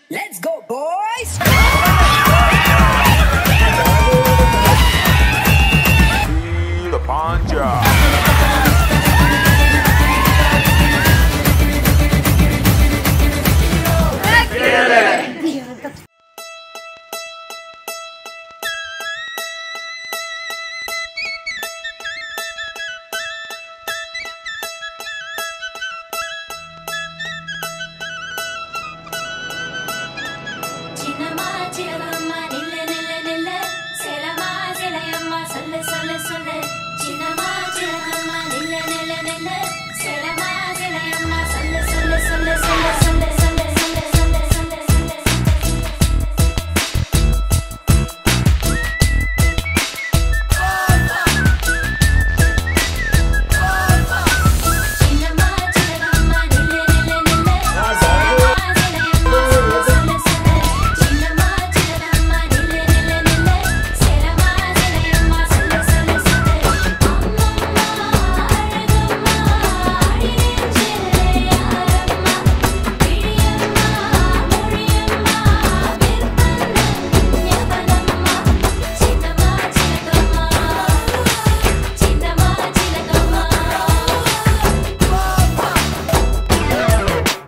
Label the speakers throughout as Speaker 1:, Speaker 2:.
Speaker 1: Let's go, boys!
Speaker 2: Feel the panja.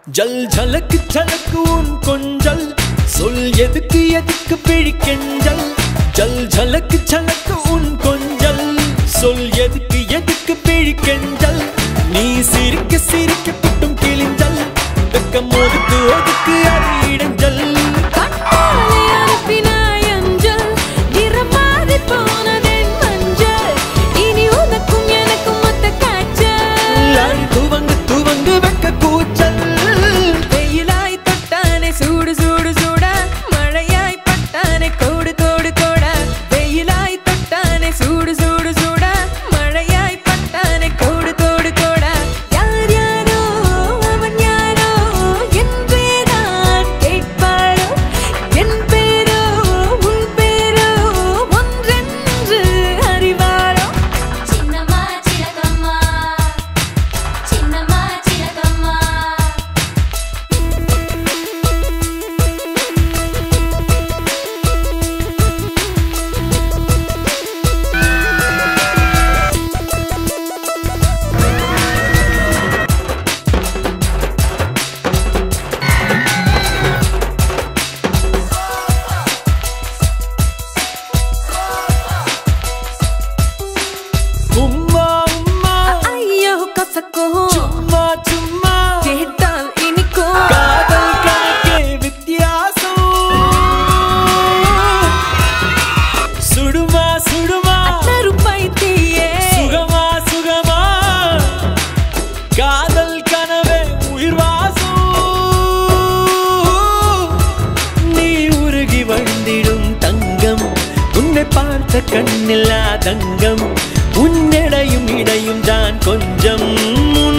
Speaker 3: जल झलक झलक उन कोंजल सोल எதுக்கு எதுக்கு பிழிக்கெஞ்சல் जल झलक झलक उन कोंजल सोल எதுக்கு எதுக்கு பிழிக்கெஞ்சல் நீ சிரிக்க சிரிக்க புட்டும் கிழிஞ்சல் வெக்கம் ஒதுக்கு ஒதுக்கு அது இடைஞ்சல்
Speaker 4: கட்டாலே அனுப்பினாய் அஞ்சல் நிறமாறி போனதென் மஞ்சள் இனி உனக்கும் எனக்கும் மொத்த காய்ச்சல்
Speaker 3: அடி துவங்கு துவங்கு வெக்க கூச்சல்
Speaker 4: சூடு சூடு சூடா மழையாய் பட்டானே கோடு கோடு கோடா வெயிலாய் தொட்டானே சூடு சூடு சூடா மழையாய் பட்டானே கோடு கோடு கோடா யார் யாரோ அவன் யாரோ என்றே நான் கேட்பாரோ என் பேரோ உன் பேரோ ஒன்றென்று அறிவாரோ சின்னம்மா சின்னம்மா சின்னம்மா சின்னம்மா
Speaker 3: சும்மா சும்மா
Speaker 4: கேட்டால் இனிக்கும்
Speaker 3: காதல் கணக்கே வித்தியாசம் சுடுமா சுடுமா
Speaker 4: பைத்தியே
Speaker 3: சுகமா சுகமா காதல் கனவே உயிர் வாசம் நீ உருகி வழிந்திடும் தங்கம் உன்னை பார்த்த கண்ணில்லா தங்கம் உன்னிடையும் இடையும் தான் கொஞ்சம் முன்